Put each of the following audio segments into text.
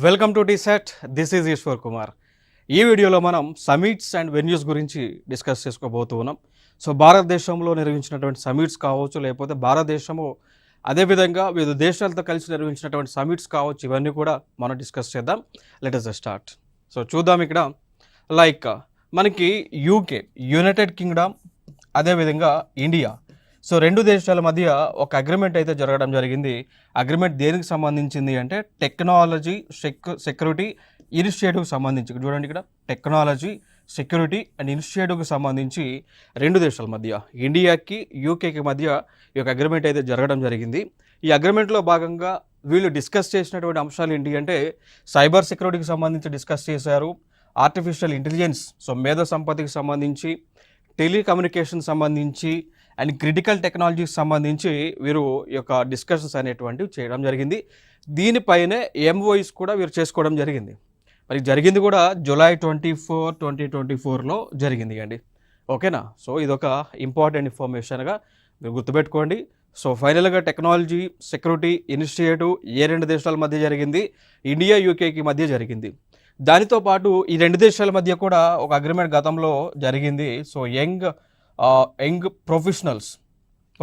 Welcome to TSET. This is Eshwar Kumar. ఈ వీడియోలో మనం సమిట్స్ అండ్ వెన్యూస్ గురించి డిస్కస్ చేసుకోబోతూ ఉన్నాం. సో భారతదేశంలో నిర్వహించినటువంటి సమిట్స్ కావచ్చు, లేకపోతే భారతదేశము అదేవిధంగా వివిధ దేశాలతో కలిసి నిర్వహించినటువంటి సమిట్స్ కావచ్చు, ఇవన్నీ కూడా మనం డిస్కస్ చేద్దాం. Let us start. సో చూద్దాం. ఇక్కడ లైక్ మనకి యూకే, యునైటెడ్ కింగ్డమ్, అదేవిధంగా ఇండియా, సో రెండు దేశాల మధ్య ఒక అగ్రిమెంట్ అయితే జరగడం జరిగింది. అగ్రిమెంట్ దేనికి సంబంధించింది అంటే టెక్నాలజీ సెక్యూరిటీ ఇనిషియేటివ్కి సంబంధించి. చూడండి, ఇక్కడ టెక్నాలజీ సెక్యూరిటీ అండ్ ఇనిషియేటివ్కి సంబంధించి రెండు దేశాల మధ్య, ఇండియాకి యూకేకి మధ్య ఈ యొక్క అగ్రిమెంట్ అయితే జరగడం జరిగింది. ఈ అగ్రిమెంట్లో భాగంగా వీళ్ళు డిస్కస్ చేసినటువంటి అంశాలు ఏంటి అంటే సైబర్ సెక్యూరిటీకి సంబంధించి డిస్కస్ చేశారు, ఆర్టిఫిషియల్ ఇంటెలిజెన్స్, సో మేధో సంపత్తికి సంబంధించి, టెలికమ్యూనికేషన్ సంబంధించి అండ్ క్రిటికల్ టెక్నాలజీకి సంబంధించి వీరు ఈ యొక్క డిస్కషన్స్ అనేటువంటివి చేయడం జరిగింది. దీనిపైనే ఎంఓఈస్ కూడా వీరు చేసుకోవడం జరిగింది. మరి జరిగింది కూడా జూలై 24, 2024లో జరిగింది అండి. ఓకేనా? సో ఇదొక ఇంపార్టెంట్ ఇన్ఫర్మేషన్గా మీరు గుర్తుపెట్టుకోండి. సో ఫైనల్గా టెక్నాలజీ సెక్యూరిటీ ఇనిషియేటివ్ ఏ రెండు దేశాల మధ్య జరిగింది? ఇండియా యూకేకి మధ్య జరిగింది. దానితో పాటు ఈ రెండు దేశాల మధ్య కూడా ఒక అగ్రిమెంట్ గతంలో జరిగింది. సో యంగ్ ప్రొఫెషనల్స్,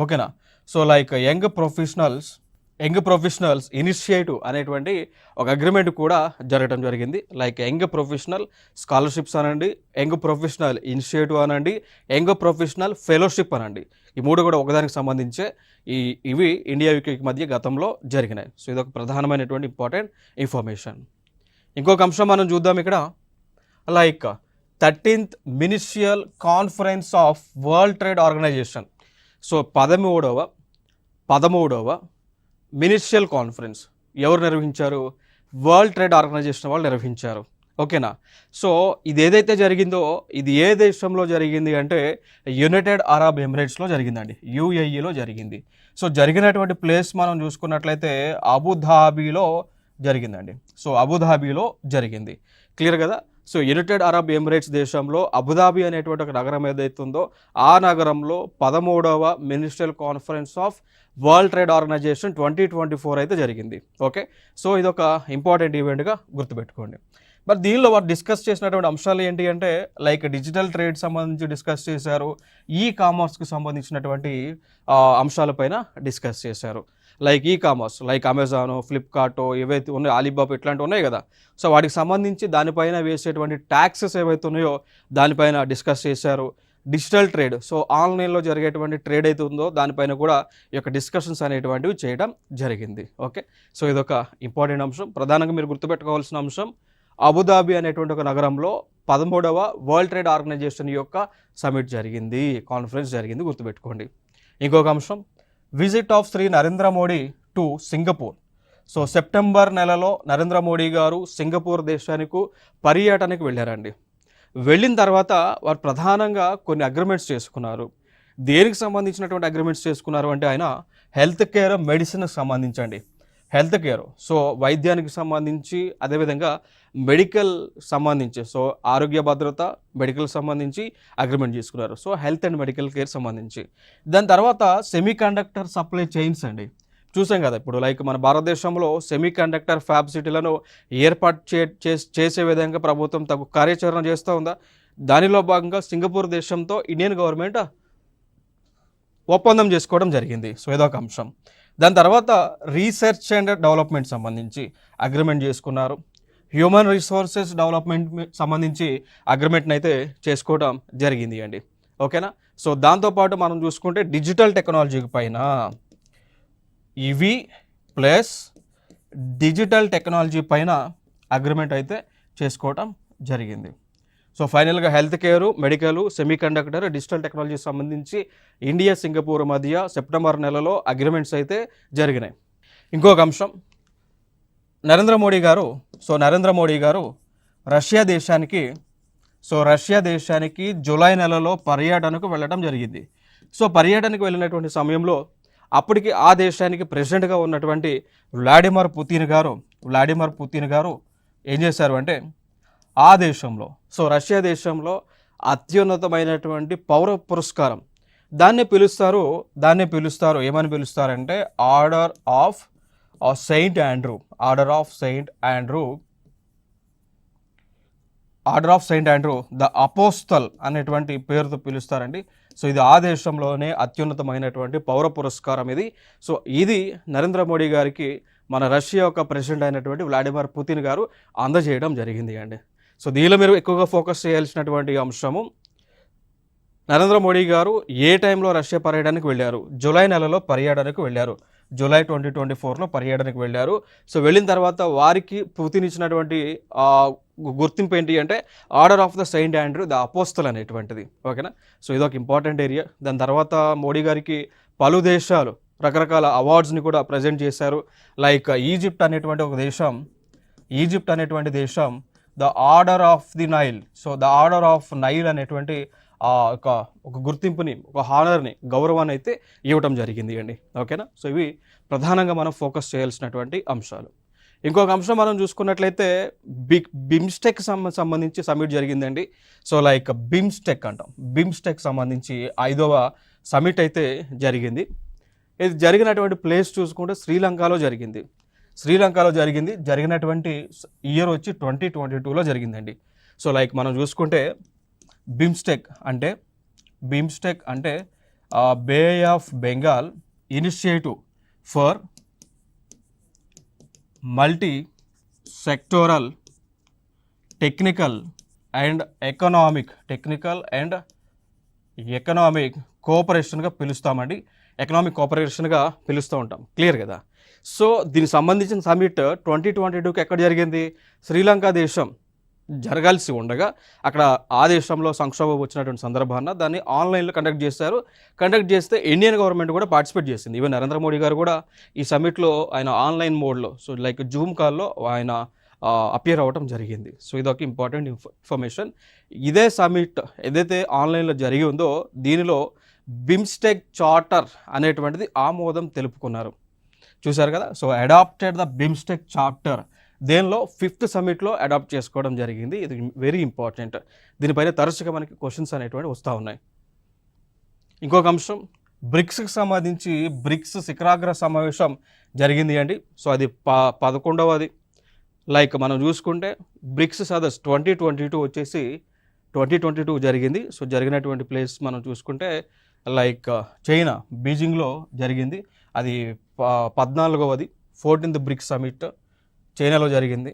ఓకేనా? So like young professionals initiative అనేటువంటి ఒక అగ్రిమెంట్ కూడా జరగడం జరిగింది. లైక్ యంగ్ ప్రొఫెషనల్ స్కాలర్షిప్స్ అనండి, యంగ్ ప్రొఫెషనల్ ఇనిషియేటివ్ అనండి, యంగ్ ప్రొఫెషనల్ ఫెలోషిప్ అనండి. ఈ మూడు కూడా ఒకదానికి సంబంధించే ఇవి ఇండియా యూకేకి మధ్య గతంలో జరిగినాయి. సో ఇదొక ప్రధానమైనటువంటి ఇంపార్టెంట్ ఇన్ఫర్మేషన్. ఇంకొక అంశం మనం చూద్దాం. ఇక్కడ like 13th ministerial conference of world trade organisation. So 13వ మినిస్ట్రియల్ కాన్ఫరెన్స్ ఎవరు నిర్వహించారు? వరల్డ్ ట్రేడ్ ఆర్గనైజేషన్ వాళ్ళు నిర్వహించారు. ఓకేనా? సో ఇది ఏదైతే జరిగిందో ఇది ఏ దేశంలో జరిగింది అంటే యునైటెడ్ అరబ్ ఎమిరేట్స్లో జరిగిందండి, యుఏఈలో జరిగింది. సో జరిగినటువంటి ప్లేస్ మనం చూసుకున్నట్లయితే అబుధాబీలో జరిగిందండి. సో అబుధాబీలో జరిగింది. క్లియర్ కదా? సో యునైటెడ్ అరబ్ ఎమిరేట్స్ దేశంలో అబుదాబి అనేటువంటి ఒక నగరం ఏదైతుందో ఆ నగరంలో 13వ ministerial conference of world trade organisation 2024 అయితే జరిగింది. ఓకే, సో ఇదొక ఇంపార్టెంట్ ఈవెంట్గా గుర్తుపెట్టుకోండి. మరి దీనిలో వారు డిస్కస్ చేసినటువంటి అంశాలు ఏంటి అంటే లైక్ డిజిటల్ ట్రేడ్ సంబంధించి డిస్కస్ చేశారు, ఈ కామర్స్కి సంబంధించినటువంటి అంశాలపైన డిస్కస్ చేశారు. Like e commerce, like Amazon, ఫ్లిప్కార్టో ఏవైతే ఉన్నాయో, అలీబాబా ఇట్లాంటివి ఉన్నాయి కదా. సో వాటికి సంబంధించి దానిపైన వేసేటువంటి ట్యాక్సెస్ ఏవైతే ఉన్నాయో దానిపైన డిస్కస్ చేశారు. డిజిటల్ ట్రేడ్, సో ఆన్లైన్లో జరిగేటువంటి ట్రేడ్ అయితే ఉందో దానిపైన కూడా ఈ యొక్క డిస్కషన్స్ అనేటువంటివి చేయడం జరిగింది. ఓకే, సో ఇదొక ఇంపార్టెంట్ అంశం. ప్రధానంగా మీరు గుర్తుపెట్టుకోవాల్సిన అంశం అబుదాబి అనేటువంటి ఒక నగరంలో 13వ వరల్డ్ ట్రేడ్ ఆర్గనైజేషన్ యొక్క సమిట్ జరిగింది, కాన్ఫరెన్స్ జరిగింది, గుర్తుపెట్టుకోండి. ఇంకొక అంశం visit of Shri Narendra Modi to Singapore. So September నెలలో నరేంద్ర మోడీ గారు సింగపూర్ దేశానికి పర్యటనకు వెళ్ళారండి. వెళ్ళిన తర్వాత వారు ప్రధానంగా కొన్ని అగ్రిమెంట్స్ చేసుకున్నారు. దేనికి సంబంధించినటువంటి అగ్రిమెంట్స్ చేసుకున్నారు అంటే ఆయన హెల్త్ కేర్, మెడిసిన్కి సంబంధించండి. హెల్త్ కేర్, సో వైద్యానికి సంబంధించి, అదేవిధంగా మెడికల్ సంబంధించి, సో ఆరోగ్య భద్రత, మెడికల్ సంబంధించి అగ్రిమెంట్ చేసుకున్నారు. So health and medical care సంబంధించి. దాని తర్వాత సెమీ కండక్టర్ సప్లై చైన్స్ అండి. చూసాం కదా ఇప్పుడు లైక్ మన భారతదేశంలో సెమీ కండక్టర్ ఫ్యాబ్ సిటీలను ఏర్పాటు చేసే విధంగా ప్రభుత్వం తగు కార్యాచరణ చేస్తూ ఉందా? దానిలో భాగంగా సింగపూర్ దేశంతో ఇండియన్ గవర్నమెంట్ ఒప్పందం చేసుకోవడం జరిగింది. సో ఇదొక అంశం. దాని తర్వాత రీసెర్చ్ అండ్ డెవలప్మెంట్ సంబంధించి అగ్రిమెంట్ చేసుకున్నారు. హ్యూమన్ రిసోర్సెస్ డెవలప్మెంట్ సంబంధించి అగ్రిమెంట్ని అయితే చేసుకోవడం జరిగింది అండి. ఓకేనా? సో దాంతోపాటు మనం చూసుకుంటే డిజిటల్ టెక్నాలజీ పైన ఇవి ప్లస్ డిజిటల్ టెక్నాలజీ పైన అగ్రిమెంట్ అయితే చేసుకోవడం జరిగింది. సో ఫైనల్గా health care, medical, semi conductor, digital technology సంబంధించి ఇండియా సింగపూర్ మధ్య సెప్టెంబర్ నెలలో అగ్రిమెంట్స్ అయితే జరిగినాయి. ఇంకొక అంశం నరేంద్ర మోడీ గారు రష్యా దేశానికి జూలై నెలలో పర్యటనకు వెళ్ళడం జరిగింది. సో పర్యటనకు వెళ్ళినటువంటి సమయంలో అప్పటికి ఆ దేశానికి ప్రెసిడెంట్గా ఉన్నటువంటి వ్లాడిమిర్ పుతిన్ గారు ఏం చేశారు అంటే ఆ దేశంలో, సో రష్యా దేశంలో అత్యున్నతమైనటువంటి పౌర పురస్కారం దాన్ని పిలుస్తారు ఏమని పిలుస్తారంటే order of Saint Andrew, order of Saint Andrew, order of Saint Andrew the apostle అనేటువంటి పేరుతో పిలుస్తారండి. సో ఇది ఆ దేశంలోనే అత్యున్నతమైనటువంటి పౌర పురస్కారం ఇది. సో ఇది నరేంద్ర మోడీ గారికి మన రష్యా యొక్క ప్రెసిడెంట్ అయినటువంటి వ్లాడిమిర్ పుతిన్ గారు అందజేయడం జరిగింది అండి. సో దీనిలో మీరు ఎక్కువగా ఫోకస్ చేయాల్సినటువంటి అంశము, నరేంద్ర మోడీ గారు ఏ టైంలో రష్యా పర్యటనకు వెళ్ళారు? జూలై నెలలో పర్యటనకు వెళ్ళారు. జూలై 2024లో పర్యటనకు వెళ్ళారు. సో వెళ్ళిన తర్వాత వారికి పుతిన్ ఇచ్చినటువంటి గుర్తింపు ఏంటి అంటే order of the Saint Andrew the apostle అనేటువంటిది. ఓకేనా? సో ఇదొక ఇంపార్టెంట్ ఏరియా. దాని తర్వాత మోడీ గారికి పలు దేశాలు రకరకాల అవార్డ్స్ని కూడా ప్రజెంట్ చేశారు. లైక్ ఈజిప్ట్ అనేటువంటి దేశం the order of the Nile, so the order of Nile అనేటువంటి ఒక గుర్తింపుని, ఒక హానర్ని, గౌరవాన్ని అయితే ఇవ్వటం జరిగింది అండి. ఓకేనా? సో ఇవి ప్రధానంగా మనం ఫోకస్ చేయాల్సినటువంటి అంశాలు. ఇంకొక అంశం మనం చూసుకున్నట్లయితే బిమ్స్టెక్ సంబంధించి సమిట్ జరిగిందండి. సో లైక్ బిమ్స్టెక్ అంటాం. బిమ్స్టెక్ సంబంధించి 5వ సమిట్ అయితే జరిగింది. ఇది జరిగినటువంటి ప్లేస్ చూసుకుంటే శ్రీలంకలో జరిగింది. జరిగినటువంటి ఇయర్ వచ్చి 2022లో జరిగిందండి. సో లైక్ మనం చూసుకుంటే బిమ్స్టెక్ అంటే bay of Bengal initiative for multi sectoral technical and economic కోఆపరేషన్గా పిలుస్తామండి. ఎకనామిక్ కోఆపరేషన్గా పిలుస్తూ ఉంటాం. క్లియర్ కదా? సో దీనికి సంబంధించిన సమిట్ 2022కి ఎక్కడ జరిగింది? శ్రీలంక దేశం జరగాల్సి ఉండగా అక్కడ ఆ దేశంలో సంక్షోభం వచ్చినటువంటి సందర్భాన దాన్ని ఆన్లైన్లో కండక్ట్ చేస్తే ఇండియన్ గవర్నమెంట్ కూడా పార్టిసిపేట్ చేసింది. ఈవెన్ నరేంద్ర మోడీ గారు కూడా ఈ సమిట్లో ఆయన ఆన్లైన్ మోడ్లో, సో లైక్ జూమ్ కాల్లో ఆయన అపియర్ అవ్వటం జరిగింది. సో ఇదొక ఇంపార్టెంట్ ఇన్ఫర్మేషన్. ఇదే సమిట్ ఏదైతే ఆన్లైన్లో జరిగి ఉందో దీనిలో బిమ్స్టెక్ చార్టర్ అనేటువంటిది ఆమోదం తెలుపుకున్నారు. చూశారు కదా? So adapted the BIMSTEC charter. దేనిలో 5th సమిట్లో అడాప్ట్ చేసుకోవడం జరిగింది. ఇది వెరీ ఇంపార్టెంట్. దీనిపైన తరచుగా మనకి క్వశ్చన్స్ అనేటువంటి వస్తూ ఉన్నాయి. ఇంకొక అంశం, బ్రిక్స్కి సంబంధించి బ్రిక్స్ శిఖరాగ్ర సమావేశం జరిగింది అండి. సో అది 11వది. లైక్ మనం చూసుకుంటే బ్రిక్స్ సదస్ 2022 వచ్చేసి 2022 జరిగింది. సో జరిగినటువంటి ప్లేస్ మనం చూసుకుంటే లైక్ చైనా బీజింగ్లో జరిగింది. అది 14వది. 14th బ్రిక్స్ సమిట్ చైనాలో జరిగింది.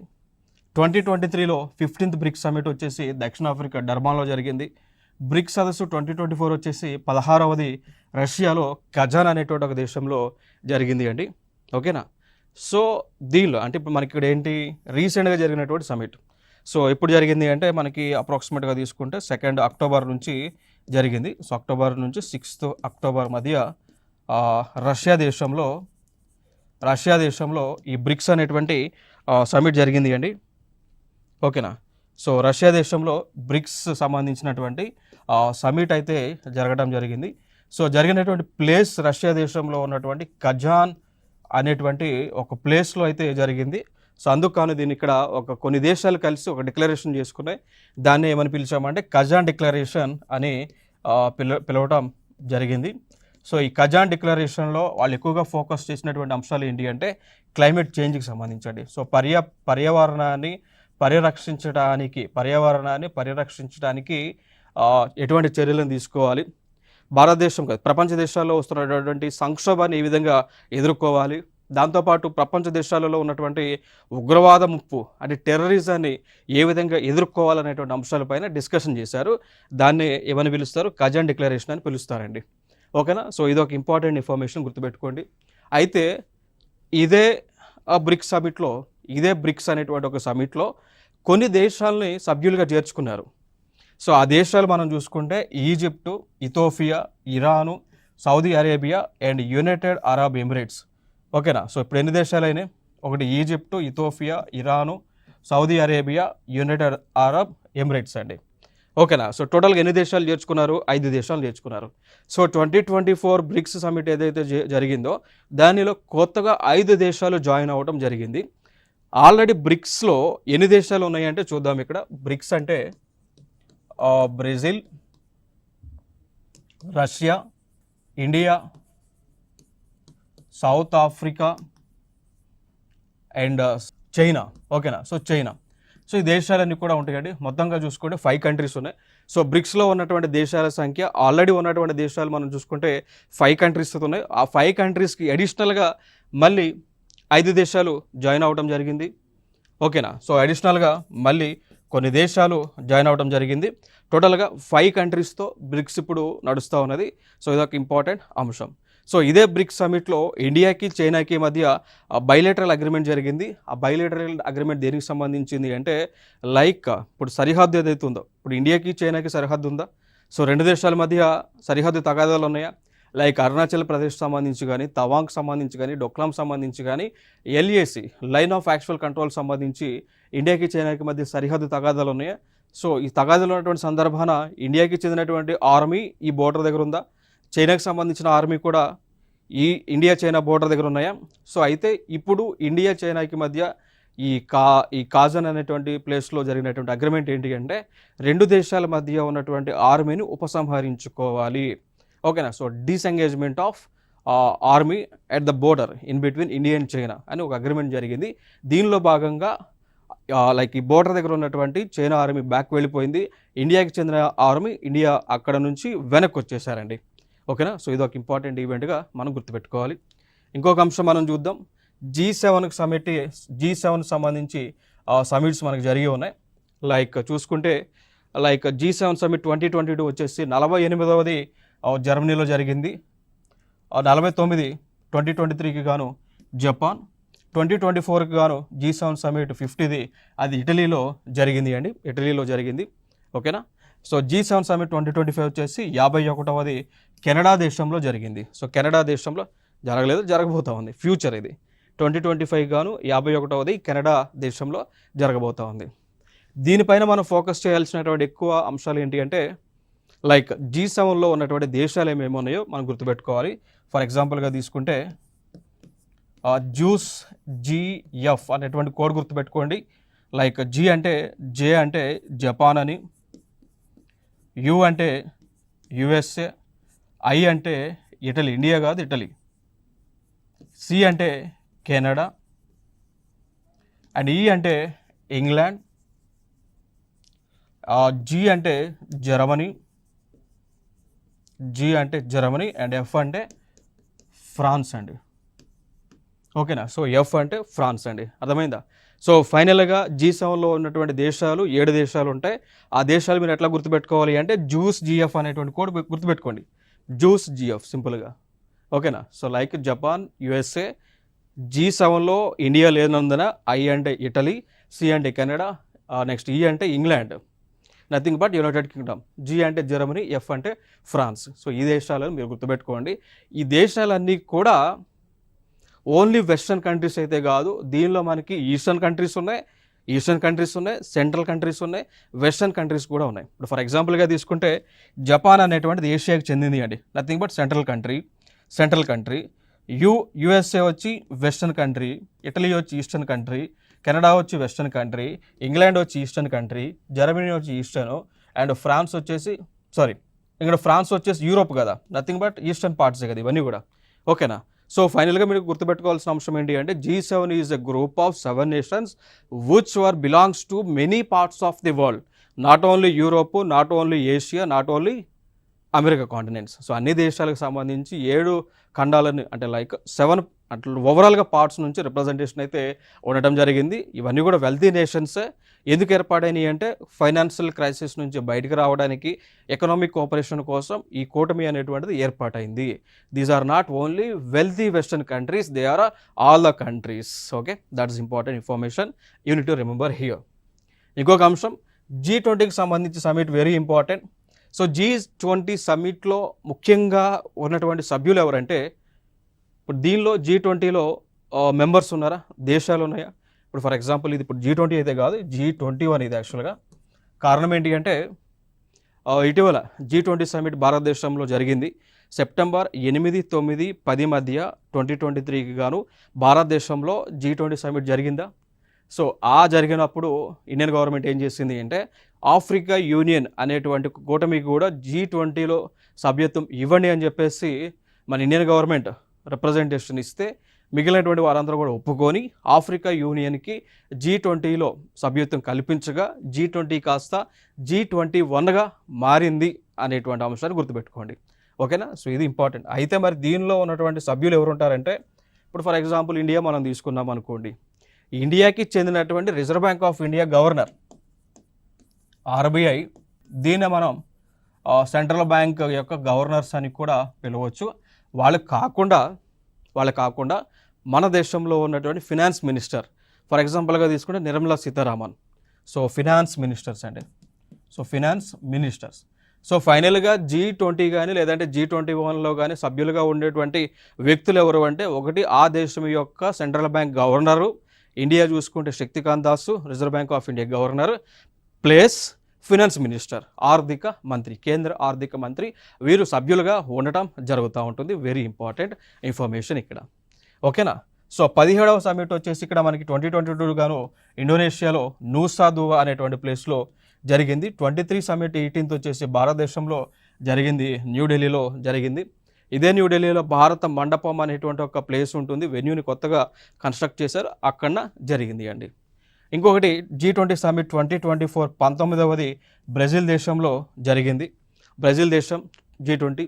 2023లో 15th బ్రిక్స్ సమిట్ వచ్చేసి దక్షిణాఫ్రికా డర్బాన్లో జరిగింది. బ్రిక్స్ సదస్సు 2024 వచ్చేసి 16వది రష్యాలో కజాన్ అనేటువంటి ఒక దేశంలో జరిగింది అండి. ఓకేనా? సో దీనిలో అంటే ఇప్పుడు మనకి ఇక్కడ ఏంటి రీసెంట్గా జరిగినటువంటి సమిట్. సో ఎప్పుడు జరిగింది అంటే మనకి అప్రాక్సిమేట్గా తీసుకుంటే 2 అక్టోబర్ నుంచి జరిగింది. సో అక్టోబర్ నుంచి 6th అక్టోబర్ మధ్య రష్యా దేశంలో ఈ బ్రిక్స్ అనేటువంటి సమిట్ జరిగింది అండి. ఓకేనా? సో రష్యా దేశంలో బ్రిక్స్ సంబంధించినటువంటి సమిట్ అయితే జరగడం జరిగింది. సో జరిగినటువంటి ప్లేస్ రష్యా దేశంలో ఉన్నటువంటి కజాన్ అనేటువంటి ఒక ప్లేస్లో అయితే జరిగింది. సో అందుకు కానీ దీన్ని ఇక్కడ కొన్ని దేశాలు కలిసి ఒక డిక్లరేషన్ చేసుకున్నాయి. దాన్ని ఏమని పిలిచామంటే కజాన్ డిక్లరేషన్ అని పిలవటం జరిగింది. సో ఈ కజాన్ డిక్లరేషన్లో వాళ్ళు ఎక్కువగా ఫోకస్ చేసినటువంటి అంశాలు ఏంటి అంటే క్లైమేట్ చేంజ్కి సంబంధించండి. సో పర్యావరణాన్ని పరిరక్షించడానికి ఎటువంటి చర్యలను తీసుకోవాలి, భారతదేశం కాదు ప్రపంచ దేశాల్లో వస్తున్నటువంటి సంక్షోభాన్ని ఏ విధంగా ఎదుర్కోవాలి, దాంతోపాటు ప్రపంచ దేశాలలో ఉన్నటువంటి ఉగ్రవాద ముప్పు అంటే టెర్రరిజాన్ని ఏ విధంగా ఎదుర్కోవాలనేటువంటి అంశాలపైన డిస్కషన్ చేశారు. దాన్ని ఏమని పిలుస్తారు? కజాన్ డిక్లరేషన్ అని పిలుస్తారండి. ఓకేనా? సో ఇదొక ఇంపార్టెంట్ ఇన్ఫర్మేషన్ గుర్తుపెట్టుకోండి. అయితే ఇదే బ్రిక్స్ అనేటువంటి ఒక సమిట్లో కొన్ని దేశాలని సభ్యులుగా చేర్చుకున్నారు. సో ఆ దేశాలు మనం చూసుకుంటే Egypt, Ethiopia, Iran, Saudi Arabia and United Arab Emirates. ఓకేనా? సో ఇప్పుడు ఎన్ని దేశాలైనాయి? ఒకటి Egypt, Ethiopia, Iran, Saudi Arabia, United Arab Emirates అండి. ఓకేనా? సో టోటల్గా ఎన్ని దేశాలు చేర్చుకున్నారు? 5 దేశాలు చేర్చుకున్నారు. సో 2024 బ్రిక్స్ సమిట్ ఏదైతే జరిగిందో దానిలో కొత్తగా 5 దేశాలు జాయిన్ అవ్వడం జరిగింది. ఆల్రెడీ బ్రిక్స్లో ఎన్ని దేశాలు ఉన్నాయంటే చూద్దాం. ఇక్కడ బ్రిక్స్ అంటే Brazil, Russia, India, south Africa, and China. ఓకేనా, సో చైనా. సో ఈ దేశాలన్నీ కూడా ఉంటాయండి. మొత్తంగా చూసుకుంటే 5 కంట్రీస్ ఉన్నాయి. సో బ్రిక్స్లో ఉన్నటువంటి దేశాల సంఖ్య ఆల్రెడీ ఉన్నటువంటి దేశాలు మనం చూసుకుంటే 5 కంట్రీస్ ఉన్నాయి. ఆ 5 కంట్రీస్కి అడిషనల్గా మళ్ళీ 5 దేశాలు జాయిన్ అవ్వడం జరిగింది. ఓకేనా, సో అడిషనల్గా మళ్ళీ కొన్ని దేశాలు జాయిన్ అవ్వడం జరిగింది. టోటల్గా 5 కంట్రీస్తో బ్రిక్స్ ఇప్పుడు నడుస్తూ ఉన్నది. సో ఇదొక ఇంపార్టెంట్ అంశం. సో ఇదే బ్రిక్స్ సమిట్లో ఇండియాకి చైనాకి మధ్య బైలేటరల్ అగ్రిమెంట్ జరిగింది. ఆ బైలేటరల్ అగ్రిమెంట్ దేనికి సంబంధించింది అంటే లైక్ ఇప్పుడు సరిహద్దు ఏదైతే ఉందో, ఇప్పుడు ఇండియాకి చైనాకి సరిహద్దు ఉందా, సో 2 దేశాల మధ్య సరిహద్దు తగాదాలు ఉన్నాయా, లైక్ అరుణాచల్ ప్రదేశ్ సంబంధించి కానీ, తవాంగ్ సంబంధించి కానీ, డొక్లాం సంబంధించి కానీ, LAC line of actual control సంబంధించి ఇండియాకి చైనాకి మధ్య సరిహద్దు తగాదాలు ఉన్నాయా. సో ఈ తగాదాలు ఉన్నటువంటి సందర్భాన ఇండియాకి చెందినటువంటి ఆర్మీ ఈ బోర్డర్ దగ్గర ఉందా, చైనాకి సంబంధించిన ఆర్మీ కూడా ఈ ఇండియా చైనా బోర్డర్ దగ్గర ఉన్నాయా. సో అయితే ఇప్పుడు ఇండియా చైనాకి మధ్య ఈ కాజన్ అనేటువంటి ప్లేస్లో జరిగినటువంటి అగ్రిమెంట్ ఏంటి అంటే 2 దేశాల మధ్య ఉన్నటువంటి ఆర్మీని ఉపసంహరించుకోవాలి. ఓకేనా, so disengagement of army at the border in between India and China అని ఒక అగ్రిమెంట్ జరిగింది. దీనిలో భాగంగా లైక్ ఈ బోర్డర్ దగ్గర ఉన్నటువంటి చైనా ఆర్మీ బ్యాక్ వెళ్ళిపోయింది. ఇండియాకి చెందిన ఆర్మీ ఇండియా అక్కడ నుంచి వెనక్కి వచ్చేసారండి. ఓకేనా, సో ఇది ఒక ఇంపార్టెంట్ ఈవెంట్గా మనం గుర్తుపెట్టుకోవాలి. ఇంకొక అంశం మనం చూద్దాం. G7 సంబంధించి సమిట్స్ మనకు జరిగి ఉన్నాయి. లైక్ చూసుకుంటే లైక్ G7 సమిట్ 2022 వచ్చేసి 48వది జర్మనీలో జరిగింది. 49 2023కి గాను జపాన్, 2024కి గాను G7 సమిట్ 50ది అది ఇటలీలో జరిగింది అండి, ఇటలీలో జరిగింది. ఓకేనా, సో G7 సమిట్ 2025 వచ్చేసి 51వది కెనడా దేశంలో జరిగింది. సో కెనడా దేశంలో జరగలేదు, జరగబోతూ ఉంది, ఫ్యూచర్ ఇది. 2025 గాను 51వది కెనడా దేశంలో జరగబోతూ ఉంది. దీనిపైన మనం ఫోకస్ చేయాల్సినటువంటి ఎక్కువ అంశాలు ఏంటి అంటే లైక్ G7లో ఉన్నటువంటి దేశాలు ఏమేమి ఉన్నాయో మనం గుర్తుపెట్టుకోవాలి. ఫర్ ఎగ్జాంపుల్గా తీసుకుంటే జ్యూస్ GF అనేటువంటి కోడ్ గుర్తుపెట్టుకోండి. లైక్ జే అంటే జపాన్ అని, యు అంటే USA, I అంటే ఇటలీ, ఇండియా కాదు ఇటలీ, C అంటే కెనడా, అండ్ E అంటే ఇంగ్లాండ్, G అంటే జర్మనీ, అండ్ F అంటే ఫ్రాన్స్ అండి. ఓకేనా, సో F అంటే ఫ్రాన్స్ అండి, అర్థమైందా. సో ఫైనల్గా G7లో ఉన్నటువంటి దేశాలు 7 దేశాలు ఉంటాయి. ఆ దేశాలు మీరు ఎట్లా గుర్తుపెట్టుకోవాలి అంటే జ్యూస్ GF అనేటువంటి కోడ్ గుర్తుపెట్టుకోండి, జ్యూస్ GF సింపుల్గా. ఓకేనా, సో లైక్ జపాన్, USA, G7లో ఇండియా లేనందున I అంటే ఇటలీ, C అంటే కెనడా, నెక్స్ట్ E అంటే England, nothing but United Kingdom, G అంటే జర్మనీ, F అంటే ఫ్రాన్స్. సో ఈ దేశాలను మీరు గుర్తుపెట్టుకోండి. ఈ దేశాలన్నీ కూడా ఓన్లీ వెస్టర్న్ కంట్రీస్ అయితే కాదు, దీనిలో మనకి ఈస్టర్న్ కంట్రీస్ ఉన్నాయి, సెంట్రల్ కంట్రీస్ ఉన్నాయి, వెస్టర్న్ కంట్రీస్ కూడా ఉన్నాయి. ఇప్పుడు ఫర్ ఎగ్జాంపుల్గా తీసుకుంటే జపాన్ అనేటువంటిది ఏషియాకి చెందింది అండి, nothing but central country. USA వచ్చి వెస్టర్న్ కంట్రీ, ఇటలీ వచ్చి ఈస్టర్న్ కంట్రీ, కెనడా వచ్చి వెస్టర్న్ కంట్రీ, ఇంగ్లాండ్ వచ్చి ఈస్టర్న్ కంట్రీ, జర్మనీ వచ్చి ఈస్టర్న్, అండ్ ఫ్రాన్స్ వచ్చేసి యూరోప్ కదా, నథింగ్ బట్ ఈస్టర్న్ పార్ట్సే కదా ఇవన్నీ కూడా. ఓకేనా, సో ఫైనల్గా మీరు గుర్తుపెట్టుకోవాల్సిన అంశం ఏంటి అంటే G7 is a group of 7 nations which belongs to many parts of the world, not only Europe, not only Asia, not only America continents. So అన్ని దేశాలకు సంబంధించి 7 ఖండాలని అంటే లైక్ 7 అట్లా ఓవరాల్గా పార్ట్స్ నుంచి రిప్రజెంటేషన్ అయితే ఉండటం జరిగింది. ఇవన్నీ కూడా వెల్తీ నేషన్సే. ఎందుకు ఏర్పాడైనవి అంటే ఫైనాన్షియల్ క్రైసిస్ నుంచి బయటకు రావడానికి, ఎకనామిక్ కోఆపరేషన్ కోసం ఈ కూటమి అనేటువంటిది ఏర్పాటైంది. These are not only wealthy western countries, they are all the countries. Okay, that is important information, you need to remember here. ఇంకొక అంశం G20కి సంబంధించి summit very important. So G20 సమిట్లో ముఖ్యంగా ఉన్నటువంటి సభ్యులు ఎవరంటే ఇప్పుడు దీనిలో G20లో మెంబర్స్ ఉన్నారా, దేశాలు ఉన్నాయా. ఇప్పుడు ఫర్ ఎగ్జాంపుల్ ఇది ఇప్పుడు G20 అయితే కాదు, G21 ఇది యాక్చువల్గా. కారణం ఏంటి అంటే ఇటీవల G20 సమిట్ భారతదేశంలో జరిగింది. సెప్టెంబర్ 8, 9, 10 మధ్య 2023కి గాను భారతదేశంలో G20 సమిట్ జరిగిందా. సో జరిగినప్పుడు ఇండియన్ గవర్నమెంట్ ఏం చేసింది అంటే ఆఫ్రికా యూనియన్ అనేటువంటి కూటమికి కూడా G20లో సభ్యత్వం ఇవ్వండి అని చెప్పేసి మన ఇండియన్ గవర్నమెంట్ రిప్రజెంటేషన్ ఇస్తే మిగిలినటువంటి వారందరూ కూడా ఒప్పుకొని ఆఫ్రికా యూనియన్కి G20లో సభ్యత్వం కల్పించగా G20 కాస్త G21గా మారింది అనేటువంటి అంశాన్ని గుర్తుపెట్టుకోండి. ఓకేనా? సో ఇది ఇంపార్టెంట్. అయితే మరి దీనిలో ఉన్నటువంటి సభ్యులు ఎవరు ఉంటారంటే, ఇప్పుడు ఫర్ ఎగ్జాంపుల్ ఇండియా మనం తీసుకున్నాం అనుకోండి. ఇండియాకి చెందినటువంటి reserve bank of India governor RBI, దీన్ని మనం సెంట్రల్ బ్యాంక్ యొక్క గవర్నర్స్ అని కూడా పిలవచ్చు. వాళ్ళు కాకుండా మన దేశంలో ఉన్నటువంటి ఫినాన్స్ మినిస్టర్, ఫర్ ఎగ్జాంపుల్గా తీసుకుంటే Nirmala Sitharaman. So finance ministers అండి. So finance ministers. సో ఫైనల్గా G20 కానీ లేదంటే G21లో కానీ సభ్యులుగా ఉండేటువంటి వ్యక్తులు ఎవరు అంటే, ఒకటి ఆ దేశం యొక్క సెంట్రల్ బ్యాంక్ గవర్నరు, ఇండియా చూసుకుంటే Shaktikant Das reserve bank of India governor, plus finance minister, ఆర్థిక మంత్రి, కేంద్ర ఆర్థిక మంత్రి, వీరు సభ్యులుగా ఉండటం జరుగుతూ ఉంటుంది. వెరీ ఇంపార్టెంట్ ఇన్ఫర్మేషన్ ఇక్కడ. ఓకేనా? సో 17వ సమ్మిట్ వచ్చేసి ఇక్కడ మనకి 2022 గాను ఇండోనేషియాలో నూసా దువా అనేటువంటి ప్లేస్లో జరిగింది. 23 సమ్మిట్ 18th వచ్చేసి భారతదేశంలో జరిగింది, న్యూఢిల్లీలో జరిగింది. ఇదే న్యూఢిల్లీలో భారత మండపం అనేటువంటి ఒక ప్లేస్ ఉంటుంది, వెన్యూని కొత్తగా కన్స్ట్రక్ట్ చేశారు, అక్కడ జరిగింది అండి. ఇంకొకటి G20 సమ్మిట్ 2024 19వది బ్రెజిల్ దేశంలో జరిగింది. బ్రెజిల్ దేశం G20.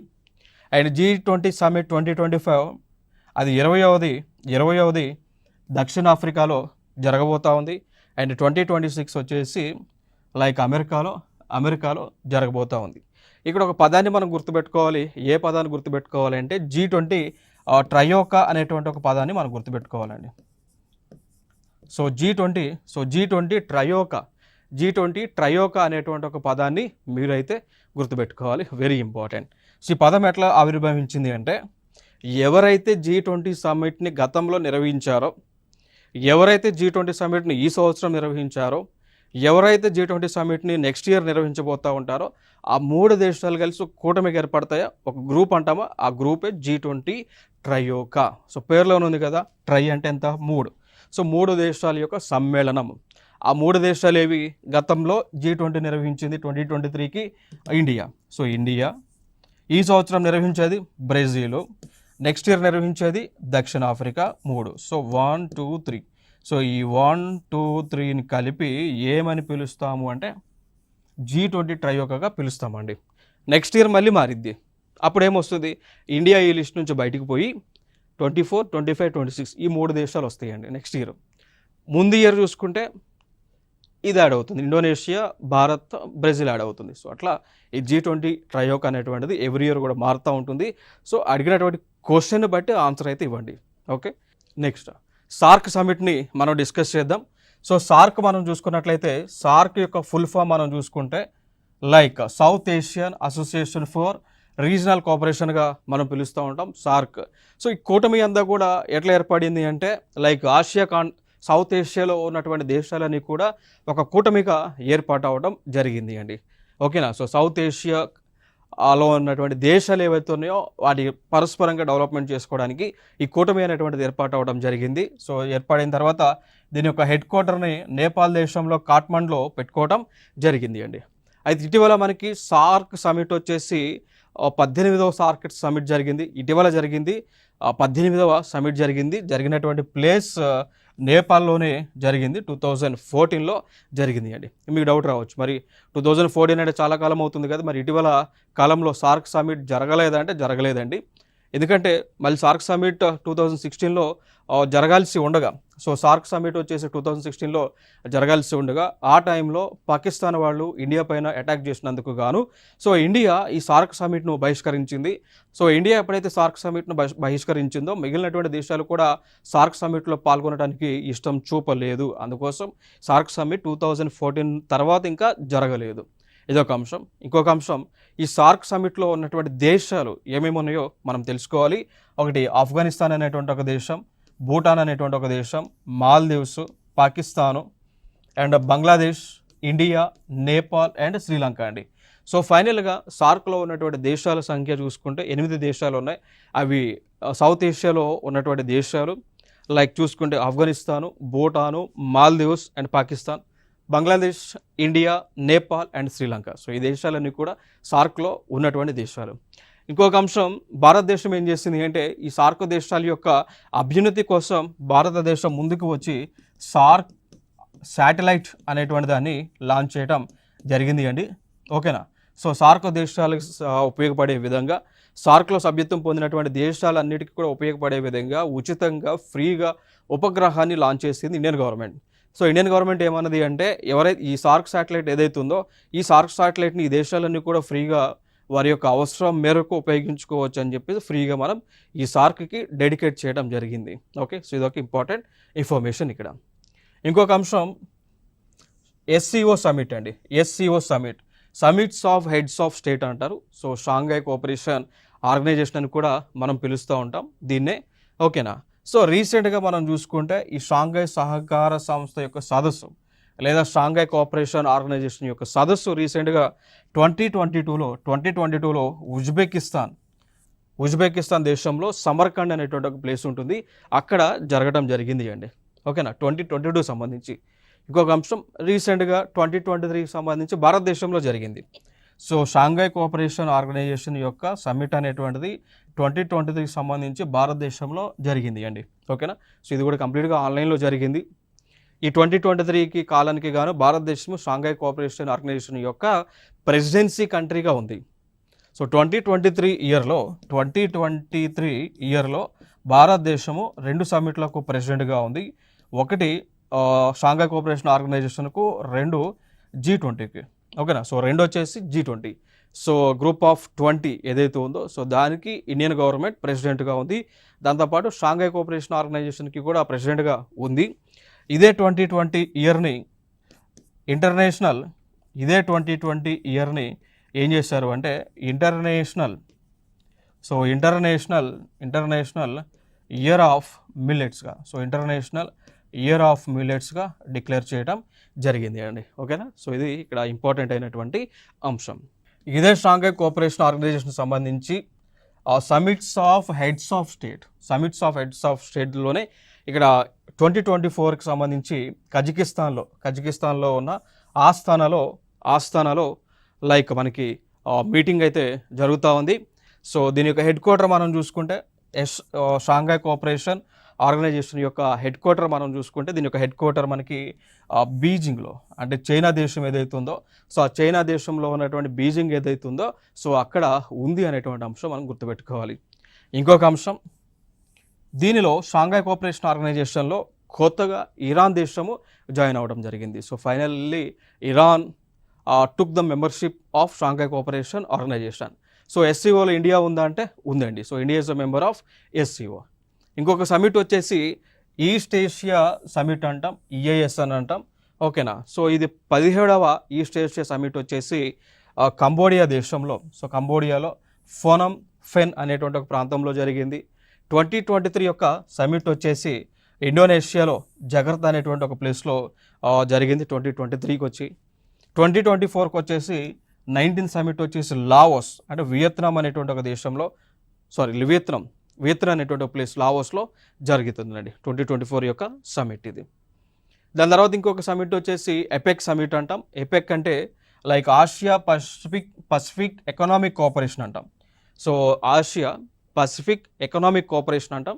అండ్ G20 సమ్మిట్ 2025 అది 20వది దక్షిణాఫ్రికాలో జరగబోతూ ఉంది. అండ్ 2026 వచ్చేసి అమెరికాలో జరగబోతూ ఉంది. ఇక్కడ ఒక పదాన్ని మనం గుర్తుపెట్టుకోవాలి. ఏ పదాన్ని గుర్తుపెట్టుకోవాలి అంటే G20 ట్రయోకా అనేటువంటి ఒక పదాన్ని మనం గుర్తుపెట్టుకోవాలండి. సో G20 ట్రయోకా అనేటువంటి ఒక పదాన్ని మీరైతే గుర్తుపెట్టుకోవాలి. Very important. సో ఈ పదం ఎట్లా ఆవిర్భవించింది అంటే, ఎవరైతే G20 సమ్మిట్ని గతంలో నిర్వహించారో, ఎవరైతే G20 సమ్మిట్ని ఈ సంవత్సరం నిర్వహించారో, ఎవరైతే G20 సమ్మిట్ని నెక్స్ట్ ఇయర్ నిర్వహించబోతూ ఉంటారో, ఆ 3 దేశాలు కలిసి కూటమికి ఏర్పడతాయా, ఒక గ్రూప్ అంటామా, ఆ గ్రూపే G20 ట్రయోకా. సో పేరులోనే ఉంది కదా, ట్రై అంటే ఎంత, 3. సో 3 దేశాల యొక్క సమ్మేళనం. ఆ 3 దేశాలు ఏవి? గతంలో G20 నిర్వహించింది 2023కి ఇండియా. సో ఇండియా, ఈ సంవత్సరం నిర్వహించేది బ్రెజిల్, నెక్స్ట్ ఇయర్ నిర్వహించేది దక్షిణాఫ్రికా, 3. సో 1 2 3. సో ఈ 1 2 3ని కలిపి ఏమని పిలుస్తాము అంటే G20 ట్రయోకాగా పిలుస్తామండి. నెక్స్ట్ ఇయర్ మళ్ళీ మారిద్ది. అప్పుడు ఏమొస్తుంది, ఇండియా ఈ లిస్ట్ నుంచి బయటికి పోయి 24, 25, 26 ఈ 3 దేశాలు వస్తాయండి నెక్స్ట్ ఇయర్. ముందు ఇయర్ చూసుకుంటే ఇది యాడ్ అవుతుంది, ఇండోనేషియా, భారత్, బ్రెజిల్ యాడ్ అవుతుంది. సో అట్లా ఈ G20 ట్రయోకా అనేటువంటిది ఎవ్రీ ఇయర్ కూడా మారుతూ ఉంటుంది. సో అడిగినటువంటి క్వశ్చన్ బట్టి ఆన్సర్ అయితే ఇవ్వండి. ఓకే, నెక్స్ట్ సార్క్ సమ్మిట్ని మనం డిస్కస్ చేద్దాం. సో సార్క్ మనం చూసుకున్నట్లయితే, సార్క్ యొక్క ఫుల్ ఫామ్ మనం చూసుకుంటే south Asian association for regional కోఆపరేషన్గా మనం పిలుస్తూ ఉంటాం సార్క్. సో ఈ కూటమి అంతా కూడా ఎట్లా ఏర్పడింది అంటే, సౌత్ ఏషియాలో ఉన్నటువంటి దేశాలన్నీ కూడా ఒక కూటమిగా ఏర్పాటు అవ్వడం జరిగింది అండి. ఓకేనా? సో సౌత్ ఏషియాలో ఉన్నటువంటి దేశాలు ఏవైతే ఉన్నాయో వాటి పరస్పరంగా డెవలప్మెంట్ చేసుకోవడానికి ఈ కూటమి అనేటువంటిది ఏర్పాటు అవ్వడం జరిగింది. సో ఏర్పడిన తర్వాత దీని యొక్క హెడ్ క్వార్టర్ని నేపాల్ దేశంలో కాఠ్మండ్లో పెట్టుకోవడం జరిగింది అండి. అయితే ఇటీవల మనకి సార్క్ సమిట్ వచ్చేసి 18వ సార్క్ సమిట్ జరిగింది, ఇటీవల జరిగింది. 18వ సమిట్ జరిగినటువంటి ప్లేస్ నేపాల్లోనే జరిగింది, 2014లో జరిగింది అండి. మీకు డౌట్ రావచ్చు, మరి 2014 అంటే చాలా కాలం అవుతుంది కదా, మరి ఇటీవల కాలంలో సార్క్ సమిట్ జరగలేదంటే జరగలేదండి. ఎందుకంటే మళ్ళీ సార్క్ సమిట్ 2016లో జరగాల్సి ఉండగా, సో సార్క్ సమిట్ వచ్చేసి 2016లో జరగాల్సి ఉండగా ఆ టైంలో పాకిస్తాన్ వాళ్ళు ఇండియా పైన అటాక్ చేసినందుకు గాను సో ఇండియా ఈ సార్క్ సమిట్ను బహిష్కరించింది. సో ఇండియా ఎప్పుడైతే సార్క్ సమిట్ను బహిష్కరించిందో మిగిలినటువంటి దేశాలు కూడా సార్క్ సమిట్లో పాల్గొనడానికి ఇష్టం చూపలేదు. అందుకోసం సార్క్ సమిట్ 2014 తర్వాత ఇంకా జరగలేదు. ఇదొక అంశం. ఇంకొక అంశం, ఈ సార్క్ సమిట్లో ఉన్నటువంటి దేశాలు ఏమేమి ఉన్నాయో మనం తెలుసుకోవాలి. ఒకటి ఆఫ్ఘనిస్తాన్ అనేటువంటి ఒక దేశం, భూటాన్ అనేటువంటి ఒక దేశం, Maldives, Pakistan and Bangladesh, India, Nepal and Sri Lanka అండి. సో ఫైనల్గా సార్క్లో ఉన్నటువంటి దేశాల సంఖ్య చూసుకుంటే 8 దేశాలు ఉన్నాయి. అవి సౌత్ ఏషియాలో ఉన్నటువంటి దేశాలు చూసుకుంటే Afghanistan, Bhutan, Maldives and Pakistan, Bangladesh, India, Nepal and Sri Lanka. So ఈ దేశాలన్నీ కూడా సార్క్లో ఉన్నటువంటి దేశాలు. ఇంకొక అంశం, భారతదేశం ఏం చేసింది అంటే ఈ సార్క్ దేశాల యొక్క అభ్యున్నతి కోసం భారతదేశం ముందుకు వచ్చి సార్క్ శాటిలైట్ అనేటువంటి దాన్ని లాంచ్ చేయడం జరిగింది అండి. ఓకేనా. సో సార్క్ దేశాలకు ఉపయోగపడే విధంగా, సార్క్లో సభ్యత్వం పొందినటువంటి దేశాలన్నిటికీ కూడా ఉపయోగపడే విధంగా ఉచితంగా ఫ్రీగా ఉపగ్రహాన్ని లాంచ్ చేసింది Indian government. So Indian government ఏమన్నది అంటే ఎవరైతే ఈ సార్క్ శాటిలైట్ ఏదైతే ఉందో ఈ సార్క్ శాటిలైట్ని ఈ దేశాలన్నీ కూడా ఫ్రీగా వారి యొక్క అవసరం మేరకు ఉపయోగించుకోవచ్చు అని చెప్పేసి ఫ్రీగా మనం ఈ సార్క్కి డెడికేట్ చేయడం జరిగింది. ఓకే. సో ఇదొక ఇంపార్టెంట్ ఇన్ఫర్మేషన్ ఇక్కడ. ఇంకొక అంశం ఎస్సీఓ సమిట్ అండి. SCO summit, summits of heads of state అంటారు. సో షాంఘై కోఆపరేషన్ ఆర్గనైజేషన్ అని కూడా మనం పిలుస్తూ ఉంటాం దీన్నే. ఓకేనా. సో రీసెంట్గా మనం చూసుకుంటే ఈ షాంఘై సహకార సంస్థ యొక్క సదస్సు లేదా షాంఘై కోఆపరేషన్ ఆర్గనైజేషన్ యొక్క సదస్సు రీసెంట్గా 2022లో ఉజ్బెకిస్తాన్ దేశంలో సమర్కండ్ అనేటువంటి ఒక ప్లేస్ ఉంటుంది, అక్కడ జరగడం జరిగింది అండి. ఓకేనా. 2022 సంబంధించి. ఇంకొక అంశం రీసెంట్గా 2023 సంబంధించి భారతదేశంలో జరిగింది. సో షాంఘై కోఆపరేషన్ ఆర్గనైజేషన్ యొక్క సమ్మిట్ అనేటువంటిది 2023 సంబంధించి భారతదేశంలో జరిగింది అండి. ఓకేనా. సో ఇది కూడా కంప్లీట్గా ఆన్లైన్లో జరిగింది. ఈ 2023కి కాలానికి గాను భారతదేశం షాంఘై కోఆపరేషన్ ఆర్గనైజేషన్ యొక్క ప్రెసిడెన్సీ కంట్రీగా ఉంది. సో 2023 ఇయర్లో భారతదేశము 2 సమ్మిట్లకు ప్రెసిడెంట్గా ఉంది. ఒకటి షాంఘై కోఆపరేషన్ ఆర్గనైజేషన్కు, 2 G20కి. ఓకేనా. సో 2 వచ్చేసి G20. సో గ్రూప్ ఆఫ్ 20 ఏదైతే ఉందో సో దానికి ఇండియన్ గవర్నమెంట్ ప్రెసిడెంట్గా ఉంది. దాంతోపాటు షాంఘై కోఆపరేషన్ ఆర్గనైజేషన్కి కూడా ప్రెసిడెంట్గా ఉంది. ఇదే 2020 ఇయర్ని ఏం చేశారు అంటే ఇంటర్నేషనల్ ఇయర్ ఆఫ్ మిల్లెట్స్గా, సో ఇంటర్నేషనల్ ఇయర్ ఆఫ్ మిల్లెట్స్గా డిక్లేర్ చేయడం జరిగింది అండి. ఓకేనా. సో ఇది ఇక్కడ ఇంపార్టెంట్ అయినటువంటి అంశం. ఇదే షాంఘై కోఆపరేషన్ ఆర్గనైజేషన్ సంబంధించి సమిట్స్ ఆఫ్ హెడ్స్ ఆఫ్ స్టేట్లోనే ఇక్కడ 2024కి సంబంధించి కజకిస్తాన్లో ఉన్న ఆస్థానాలో లైక్ మనకి మీటింగ్ అయితే జరుగుతూ ఉంది. సో దీని యొక్క హెడ్ క్వార్టర్ మనం చూసుకుంటే షాంఘై కోఆపరేషన్ ఆర్గనైజేషన్ యొక్క హెడ్ క్వార్టర్ మనం చూసుకుంటే దీని యొక్క హెడ్ క్వార్టర్ మనకి బీజింగ్లో, అంటే చైనా దేశం ఏదైతే ఉందో సో ఆ చైనా దేశంలో ఉన్నటువంటి బీజింగ్ ఏదైతే ఉందో సో అక్కడ ఉంది అనేటువంటి అంశం మనం గుర్తుపెట్టుకోవాలి. ఇంకొక అంశం, దీనిలో షాంఘై కోఆపరేషన్ ఆర్గనైజేషన్లో కొత్తగా ఇరాన్ దేశము జాయిన్ అవ్వడం జరిగింది. So finally Iran took the membership of Shanghai cooperation organisation. So ఎస్సీఓలో ఇండియా ఉందా అంటే ఉందండి. So India is a member of SCO. ఇంకొక సమిట్ వచ్చేసి ఈస్ట్ ఏషియా సమిట్ అంటాం, EAS అని అంటాం. ఓకేనా. సో ఇది 17వ ఈస్ట్ ఏషియా సమిట్ వచ్చేసి కంబోడియా దేశంలో, సో కంబోడియాలో ఫోనమ్ ఫెన్ అనేటువంటి ఒక ప్రాంతంలో జరిగింది. 2023 యొక్క సమిట్ వచ్చేసి ఇండోనేషియాలో జకర్తా అనేటువంటి ఒక ప్లేస్లో జరిగింది 2023కి వచ్చి. 2024కి వచ్చేసి 19th సమిట్ వచ్చేసి లావోస్, అంటే వియత్నాం అనేటువంటి ఒక దేశంలో, వియత్నాం అనేటువంటి ఒక ప్లేస్ లావోస్లో జరుగుతుందండి 2024 యొక్క సమిట్ ఇది. దాని తర్వాత ఇంకొక సమిట్ వచ్చేసి ఎపెక్ సమిట్ అంటాం. ఎపెక్ అంటే like Asia Pacific economic cooperation అంటాం. So Asia Pacific economic cooperation అంటాం.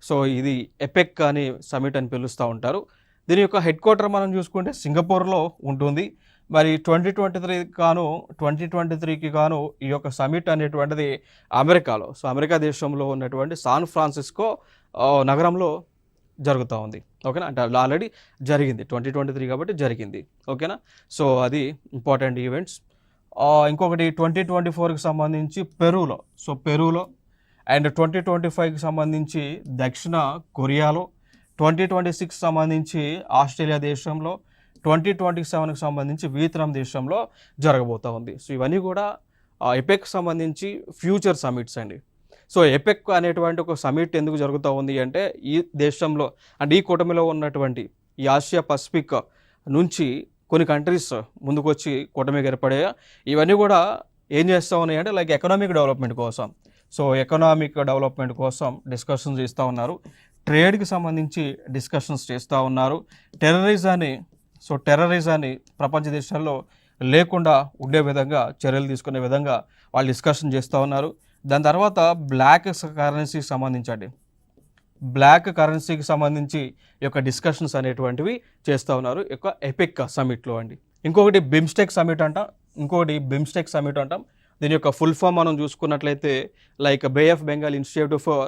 సో ఇది ఎపెక్ అని సమిట్ అని పిలుస్తూ ఉంటారు. దీని యొక్క హెడ్ క్వార్టర్ మనం చూసుకుంటే సింగపూర్లో ఉంటుంది. మరి 2023కి గాను ఈ యొక్క సమిట్ అనేటువంటిది అమెరికాలో, సో అమెరికా దేశంలో ఉన్నటువంటి శాన్ ఫ్రాన్సిస్కో నగరంలో జరుగుతూ ఉంది. ఓకేనా. అంటే ఆల్రెడీ జరిగింది 2023 కాబట్టి జరిగింది. ఓకేనా. సో అది ఇంపార్టెంట్ ఈవెంట్స్. ఇంకొకటి 2024కి సంబంధించి పెరూలో అండ్ 2025కి సంబంధించి దక్షిణ కొరియాలో, 2026 సంబంధించి ఆస్ట్రేలియా దేశంలో, 2027కి సంబంధించి వియత్నాం దేశంలో జరగబోతూ ఉంది. సో ఇవన్నీ కూడా ఎపెక్ సంబంధించి ఫ్యూచర్ సమిట్స్ అండి. సో ఎపెక్ అనేటువంటి ఒక సమిట్ ఎందుకు జరుగుతూ ఉంది అంటే ఈ దేశంలో అంటే ఈ కూటమిలో ఉన్నటువంటి ఈ ఆసియా పసిఫిక్ నుంచి కొన్ని కంట్రీస్ ముందుకు వచ్చి కూటమికి ఏర్పడే ఇవన్నీ కూడా ఏం చేస్తూ ఉన్నాయి అంటే లైక్ ఎకనామిక్ డెవలప్మెంట్ కోసం. సో ఎకనామిక్ డెవలప్మెంట్ కోసం డిస్కషన్స్ చేస్తూ ఉన్నారు. ట్రేడ్కి సంబంధించి డిస్కషన్స్ చేస్తూ ఉన్నారు. టెర్రరిజాన్ని ప్రపంచ దేశాల్లో లేకుండా ఉండే విధంగా చర్యలు తీసుకునే విధంగా వాళ్ళు డిస్కషన్ చేస్తూ ఉన్నారు. దాని తర్వాత బ్లాక్ కరెన్సీకి సంబంధించండి, బ్లాక్ కరెన్సీకి సంబంధించి ఈ యొక్క డిస్కషన్స్ అనేటువంటివి చేస్తూ ఉన్నారు ఈ యొక్క ఎపిక్ సమిట్లో అండి. ఇంకొకటి బిమ్స్టెక్ సమిట్ అంటాం. దీని యొక్క ఫుల్ ఫామ్ మనం చూసుకున్నట్లయితే like bay of Bengal institute for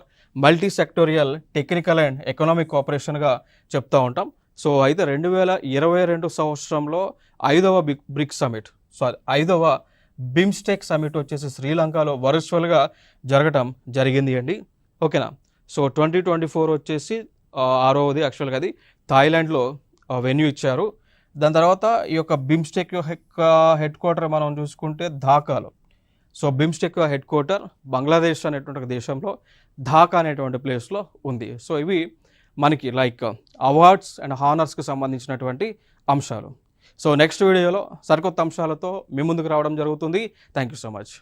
multi sectorial technical and economic కోఆపరేషన్గా చెప్తూ ఉంటాం. సో అయితే 2022 సంవత్సరంలో 5వ బ్రిక్స్ సమిట్, సో 5వ బిమ్స్టెక్ సమిట్ వచ్చేసి శ్రీలంకలో వర్చువల్గా జరగటం జరిగింది అండి. ఓకేనా. సో 2024 వచ్చేసి 6వది యాక్చువల్గా అది థాయిలాండ్లో వెన్యూ ఇచ్చారు. దాని తర్వాత ఈ యొక్క బిమ్స్టెక్ యొక్క హెడ్ క్వార్టర్ మనం చూసుకుంటే ఢాకాలో. So BIMSTEC head quarter Bangladesh అనేటువంటి ఒక దేశంలో ఢాకా అనేటువంటి ప్లేస్లో ఉంది. సో ఇవి మనకి లైక్ అవార్డ్స్ అండ్ హానర్స్కి సంబంధించినటువంటి అంశాలు. సో నెక్స్ట్ వీడియోలో సరికొత్త అంశాలతో మీ ముందుకు రావడం జరుగుతుంది. Thank you so much.